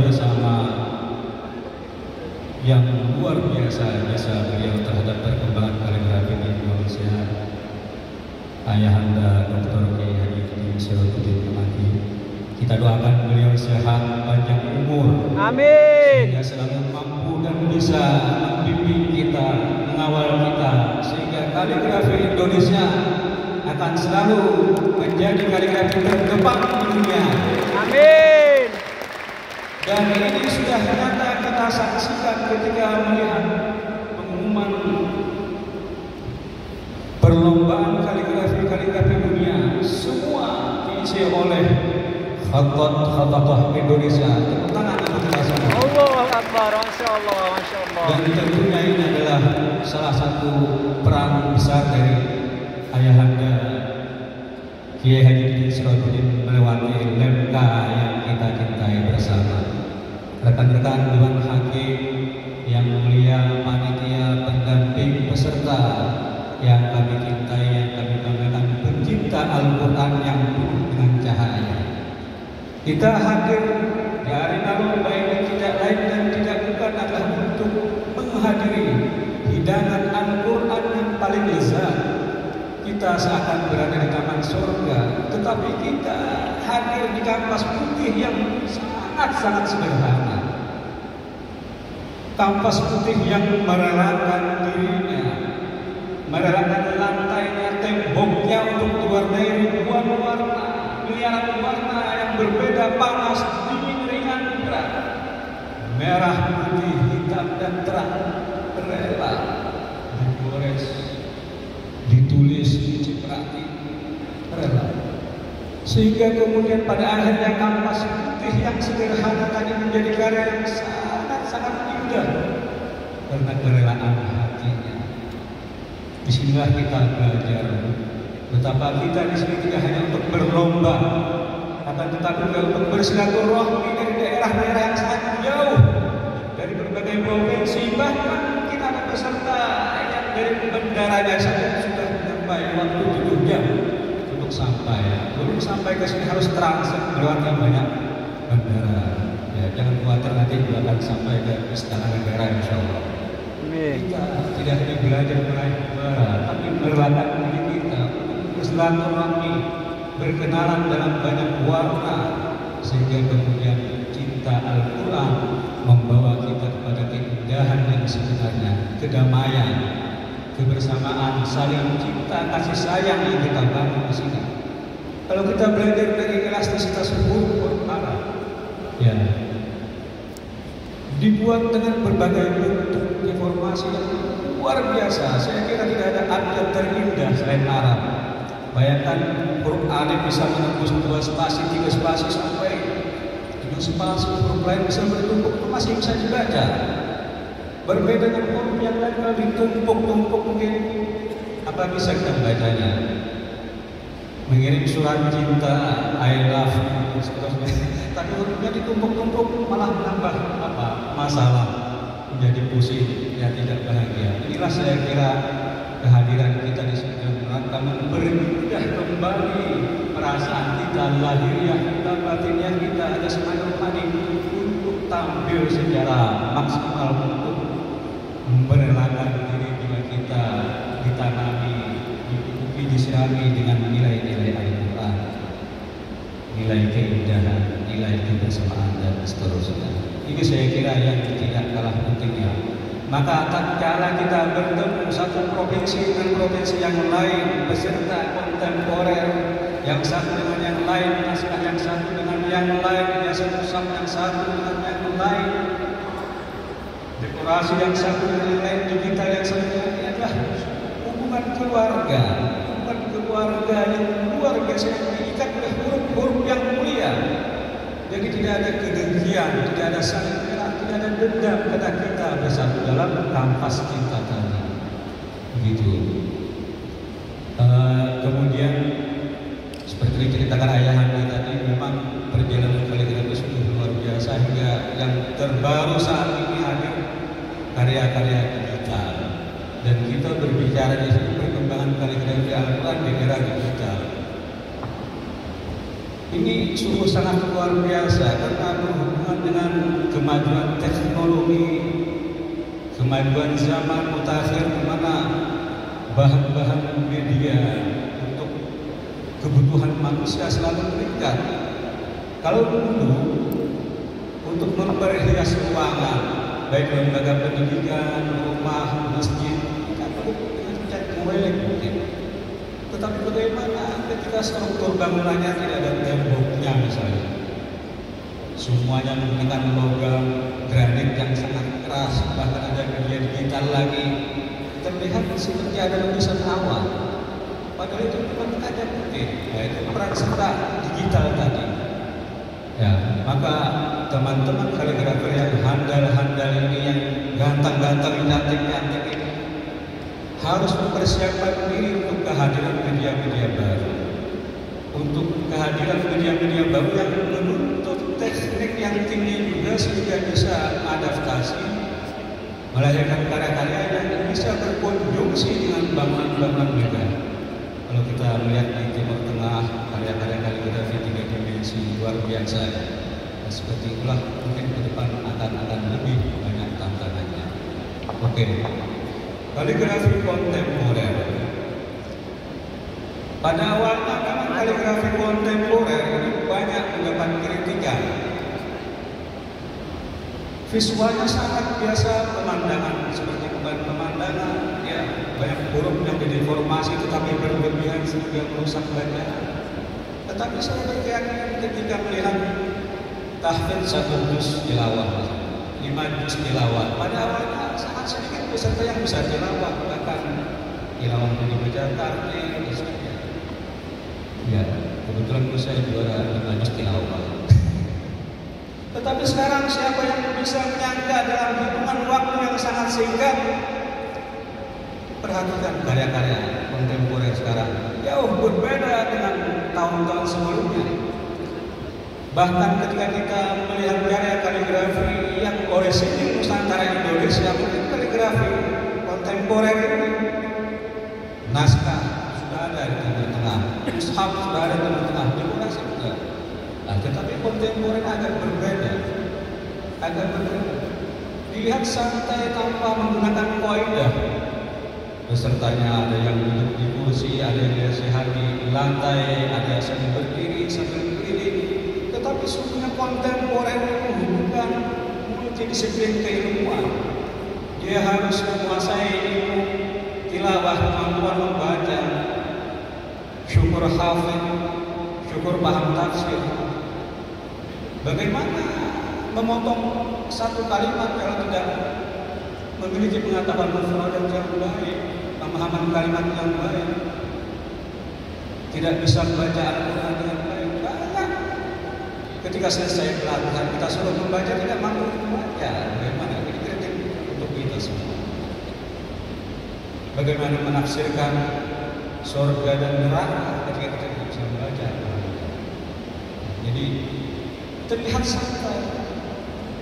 bersama yang luar biasa beliau terhadap perkembangan kaligrafi di Indonesia, Ayahanda Dr. Kiai Haji Sirajuddin Kemati. Kita doakan beliau sehat, panjang umur, amin, sehingga selalu mampu dan bisa membimbing kita, mengawal kita, sehingga kaligrafi Indonesia akan selalu menjadi kaligrafi terdepan di dunia. amin. Dan ini sudah nyata kita saksikan ketika melihat pengumuman perlombaan kaligrafi dunia, semua diisi oleh khatat Indonesia. Tepuk tangan untuk kita semua. Allahu Akbar, Masya Allah, Masya Allah. Dan tentunya ini adalah salah satu peran besar dari Ayahanda Kiai Haji Sirajuddin melewati lemka yang kita cintai bersama. Rekan-rekan Dewan Hakim yang mulia, panitia, pendamping, peserta yang kami cintai, yang kami banggakan, pencinta Al-Quran yang penuh dengan cahaya. Kita hadir di hari lomba ini tidak lain dan tidak bukan adalah untuk menghadiri hidangan Al-Quran yang paling lezat. Kita seakan berada di taman surga, tetapi kita hadir di kanvas putih yang sangat sederhana. Kanvas putih yang merelakan dirinya, merelakan lantainya, temboknya untuk diwarnai ribuan warna, miliaran warna yang berbeda, panas, dingin, ringan, berat, merah, putih, hitam, dan terang, rela digores, ditulis, diciprati, rela. Sehingga kemudian pada akhirnya kanvas putih yang sederhana tadi menjadi karya yang sangat indah karena kerelaan hatinya. Disinilah kita belajar betapa kita di sini tidak hanya untuk berlomba, akan tetapi juga untuk bersilaturahmi dari daerah-daerah yang sangat jauh, dari berbagai provinsi, bahkan kita ada peserta yang dari bandaranya saja sudah sampai waktu 7 jam untuk sampai. Belum sampai ke sini harus transit melewati banyak bandara. Ya, jangan khawatir nanti juga akan sampai ke istana negara insya Allah. Kita tidak hanya belajar meraih juara, tapi merelakan diri kita untuk bersilaturahmi, berkenalan dalam banyak warna, sehingga kemudian cinta Al-Quran membawa kita kepada keindahan yang sebenarnya, kedamaian, kebersamaan, saling cinta, kasih sayang yang kita bangun di sini. Kalau kita belajar dari elastisitas huruf Arab, ya, dibuat dengan berbagai bentuk informasi yang luar biasa. Saya kira tidak ada abjad terindah selain Arab. Bayangkan huruf alif bisa menembus 2 spasi, 3 spasi sampai 7 spasi, huruf lain bisa bertumpuk, masih bisa dibaca. Berbeda dengan huruf yang lain, kalau ditumpuk-tumpuk mungkin apa bisa kita membacanya? Mengirim surat cinta, I love you, seterusnya. Tapi hurufnya ditumpuk-tumpuk malah menambah masalah, menjadi pusing, ya tidak bahagia. Inilah saya kira kehadiran kita di sini dalam rangka mempermudah kembali perasaan kita, lahiriah kita, batiniah kita, ada semangat rohani untuk tampil secara maksimal, untuk merelakan diri kita ditanami, dipupuki, disirami dengan nilai-nilai Al-Quran, nilai keindahan, nilai kebersamaan, dan seterusnya. Ini saya kira yang tidak kalah pentingnya. Maka tatkala kita bertemu satu provinsi dengan provinsi yang lain, beserta kontemporer yang satu dengan yang lain, naskah yang satu dengan yang lain, hiasan musaf yang satu dengan yang lain, dekorasi yang satu dengan yang lain, digital yang satu dengan yang adalah hubungan keluarga yang luar biasa yang diikat oleh huruf-huruf yang mulia. Jadi tidak ada kedengkian, tidak ada saling menyerang, tidak ada dendam ketika kita bersatu dalam kanvas cinta tadi. Begitu. Kemudian seperti diceritakan Ayahanda tadi, memang perjalanan kaligrafi sungguh luar biasa hingga yang terbaru saat ini hadir karya-karya digital. Dan kita berbicara di sini perkembangan kaligrafi Al-Quran di era digital. Ini sungguh sangat luar biasa karena berhubungan dengan kemajuan teknologi, kemajuan zaman mutakhir di mana bahan-bahan media untuk kebutuhan manusia selalu meningkat. Kalau dulu untuk memperhias ruangan, baik lembaga pendidikan, rumah, masjid, kan perlu dengan cat elektrik. Tetapi bagaimana ketika struktur bangunannya tidak ada temboknya misalnya, semuanya menggunakan logam, granit yang sangat keras, bahkan ada media digital lagi, terlihat seperti ada lukisan awan. Padahal itu bukan ada putih, yaitu peran serta digital tadi. Ya, maka teman-teman kaligrafer yang handal-handal ini, yang ganteng-ganteng, cantik-cantik ini, harus mempersiapkan diri untuk kehadiran media-media baru, untuk kehadiran media-media baru yang menuntut teknik yang tinggi juga sehingga bisa adaptasi, melahirkan karya-karya yang bisa berkonjungsi dengan bangunan-bangunan megah. Kalau kita melihat di Timur Tengah, karya-karya kaligrafi 3 dimensi luar biasa. Nah, seperti itulah mungkin ke depan akan lebih banyak tantangannya. Oke. Kaligrafi kontemporer. Pada awalnya memang kaligrafi kontemporer ini banyak mendapat kritikan. Visualnya sangat biasa, pemandangan seperti pemandangan, ya banyak huruf yang dideformasi tetapi berlebihan sehingga merusak bacaan. Tetapi saya berkeyakinan ketika melihat tahfidz 1 juz tilawah, 5 juz tilawah, pada awalnya sangat sedikit peserta yang bisa tilawah, bahkan tilawah yang dibaca kartil dan sebagainya. Ya, kebetulan saya juara 5 juz tilawah. Tetapi sekarang siapa yang bisa menyangka dalam hitungan waktu yang sangat singkat? Perhatikan karya-karya kontemporer sekarang jauh berbeda dengan tahun-tahun sebelumnya. Bahkan ketika kita melihat karya kaligrafi yang orisinil Nusantara Indonesia, mungkin kaligrafi kontemporer ini, naskah sudah ada di Timur Tengah, mushaf sudah ada di Timur Tengah, dekorasi juga. Nah, tetapi kontemporer agak berbeda. Dilihat santai tanpa menggunakan kaidah. Pesertanya ada yang duduk di kursi, ada yang nasihati di lantai, ada yang sambil berdiri, sambil keliling. Tetapi sungguhnya kontemporer itu bukan multidisiplin keilmuan. Dia harus menguasai ilmu tilawah, kemampuan membaca, syukur hafid, syukur paham tafsir. Bagaimana memotong satu kalimat kalau tidak memiliki pengetahuan mufradat yang baik, pemahaman kalimat yang baik, tidak bisa membaca Al-Quran dengan baik. Banyak. Ketika selesai pelatihan kita suruh membaca, tidak mampu membaca. Bagaimana? Ini kritik untuk kita semua. Bagaimana menafsirkan surga dan neraka ketika kita tidak bisa membaca. Jadi terlihat santai,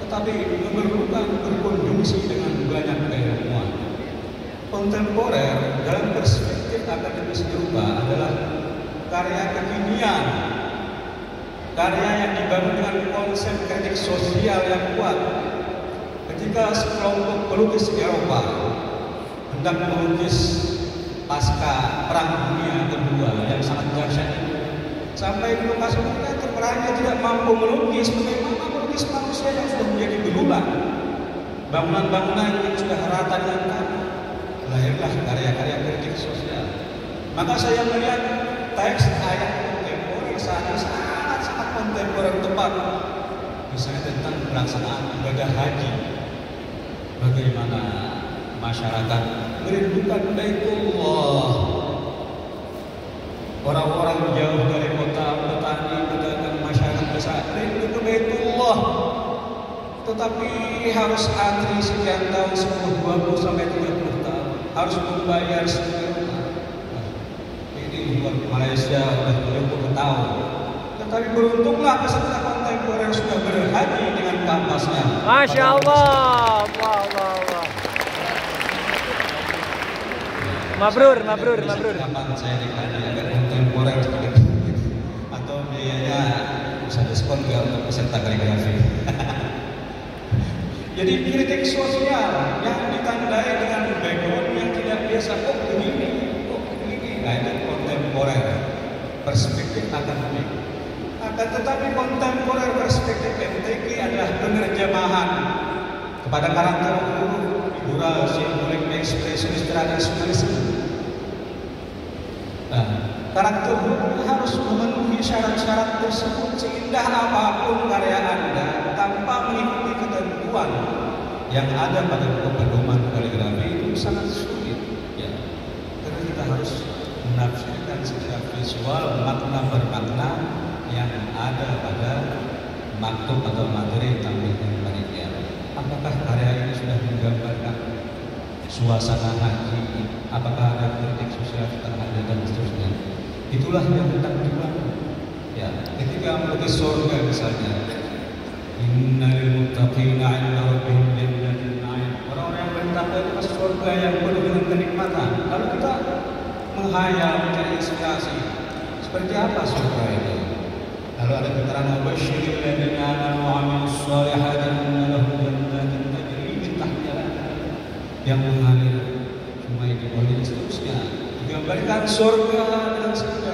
tetapi memerlukan berkonjungsi dengan banyak keilmuan. Kontemporer dalam perspektif akademis Eropa adalah karya kekinian, karya yang dibangun dengan konsep kritik sosial yang kuat. Ketika sekelompok pelukis Eropa hendak melukis pasca Perang Dunia Kedua yang sangat dahsyat itu, sampai di lokasi mereka terperangnya tidak mampu melukis bagaimana melukis manusia yang sudah menjadi berulang, bangunan-bangunan yang sudah rata dengan tanah. Lahirlah karya-karya kritik sosial. Maka saya melihat teks ayat kontemporer saat ini sangat kontemporer, tepat. Misalnya tentang pelaksanaan ibadah haji, bagaimana masyarakat merindukan Baitullah. Orang-orang jauh dari kota, petani, pedagang, masyarakat besar rindu ke Baitullah, tetapi harus antri sekian tahun, 10, 20 sampai 30 tahun, harus membayar sekian. Ini buat Malaysia sudah 20 tahun. Tetapi beruntunglah peserta kontemporer sudah berhaji dengan kampasnya. Masya Allah, Allah. Mabrur. Kapan saya dikaji agar kontemporer sedikit, atau biayanya bisa diskon nggak untuk peserta kaligrafi? Jadi kritik sosial yang ditandai dengan background yang tidak biasa, kok begini. Nah itu kontemporer, perspektif akademik. Akan tetapi kontemporer perspektif MTQ adalah penerjemahan kepada karakter figural, simbolik, ekspresionis, tradisionalisme. Nah, karakter harus memenuhi syarat-syarat tersebut seindah apapun karya Anda tanpa mengikuti ketentuan yang ada pada pedoman kaligrafi itu sangat sulit. Ya, karena kita harus menafsirkan secara visual makna bermakna yang ada pada maktub atau materi yang tampilkan panitia. Apakah karya ini sudah menggambarkan suasana haji? Apakah ada kritik sosial terhadap dan seterusnya? Itulah yang kita dibangun. Ya, ketika melukis surga misalnya, innal muttaqina 'inda rabbihim jannatin na'im. Orang-orang yang bertakwa itu masuk surga yang penuh dengan kenikmatan. Lalu kita menghayal, mencari inspirasi. Seperti apa surga itu? Lalu ada keterangan wasyiril ladzina amanu wa 'amilus shalihati anna lahum jannatin tajri min tahtiha yang mengalir sungai di bawah dan seterusnya. Digambarkan surga dengan surga.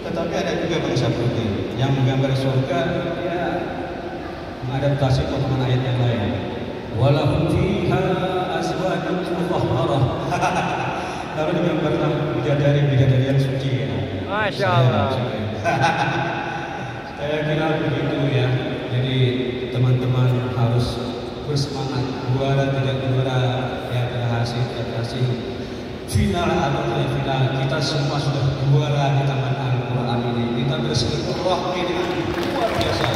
Tetapi ada juga bangsa putih yang menggambar surga dia mengadaptasi potongan ayat yang lain. Walahum fiha azwajun mutahharah. Lalu digambarkan bidadari yang suci. Masya Allah. Saya kira begitu ya. Jadi teman-teman harus bersemangat, juara tidak juara, ya berhasil final atau tidak final, kita semua sudah juara di Taman Al-Quran ini. Kita bersilaturahmi dengan luar biasa.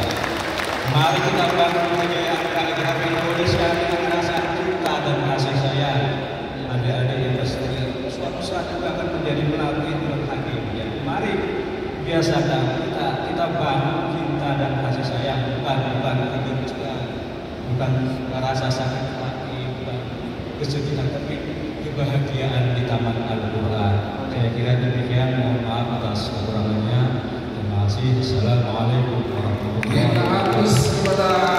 Mari kita bangun kejayaan kaligrafi Indonesia dengan rasa cinta dan kasih sayang. Adik-adik yang bersedia suatu saat juga akan menjadi pelatih dan hakim. Ya, mari biasakan kita bangun cinta dan kasih sayang, bukan kebencian, bukan rasa sakit hati, bukan kesedihan, tapi kebahagiaan di Taman Al-Quran. Saya kira demikian. Mohon maaf atas kekurangannya. Terima kasih. Assalamualaikum warahmatullahi wabarakatuh.